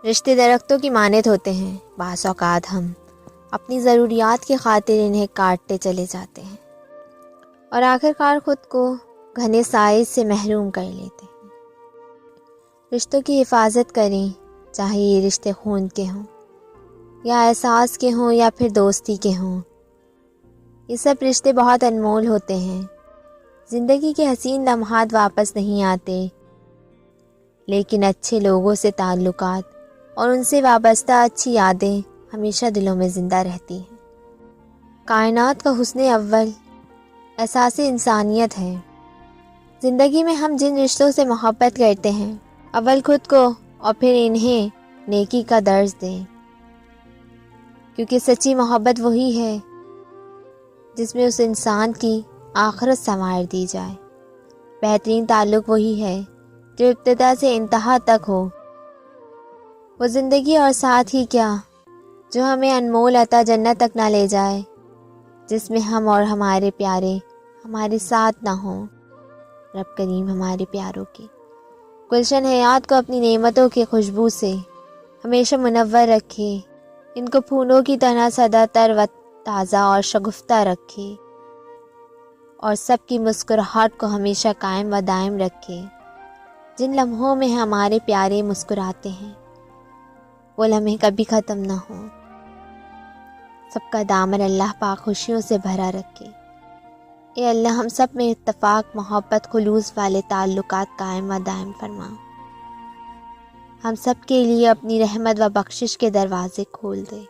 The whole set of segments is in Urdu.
رشتے درختوں کی مانند ہوتے ہیں، بعض اوقات ہم اپنی ضروریات کی خاطر انہیں کاٹتے چلے جاتے ہیں اور آخر کار خود کو گھنے سائے سے محروم کر لیتے ہیں۔ رشتوں کی حفاظت کریں، چاہے یہ رشتے خون کے ہوں یا احساس کے ہوں یا پھر دوستی کے ہوں۔ یہ سب رشتے بہت انمول ہوتے ہیں۔ زندگی کے حسین لمحات واپس نہیں آتے، لیکن اچھے لوگوں سے تعلقات اور ان سے وابستہ اچھی یادیں ہمیشہ دلوں میں زندہ رہتی ہیں۔ کائنات کا حسن اول احساس انسانیت ہے۔ زندگی میں ہم جن رشتوں سے محبت کرتے ہیں، اول خود کو اور پھر انہیں نیکی کا درس دیں، کیونکہ سچی محبت وہی ہے جس میں اس انسان کی آخرت سنوار دی جائے۔ بہترین تعلق وہی ہے جو ابتدا سے انتہا تک ہو۔ وہ زندگی اور ساتھ ہی کیا جو ہمیں انمول عطا جنت تک نہ لے جائے، جس میں ہم اور ہمارے پیارے ہمارے ساتھ نہ ہوں۔ رب کریم ہمارے پیاروں کے گلشن حیات کو اپنی نعمتوں کی خوشبو سے ہمیشہ منور رکھے، ان کو پھولوں کی طرح سدا تر و تازہ اور شگفتہ رکھے، اور سب کی مسکراہٹ کو ہمیشہ قائم و دائم رکھے۔ جن لمحوں میں ہمارے پیارے مسکراتے ہیں وہ لمحے کبھی ختم نہ ہوں۔ سب کا دامن اللہ پاک خوشیوں سے بھرا رکھے۔ اے اللہ ہم سب میں اتفاق، محبت، خلوص والے تعلقات قائم و دائم فرما۔ ہم سب کے لیے اپنی رحمت و بخشش کے دروازے کھول دے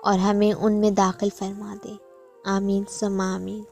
اور ہمیں ان میں داخل فرما دے۔ آمین ثم آمین۔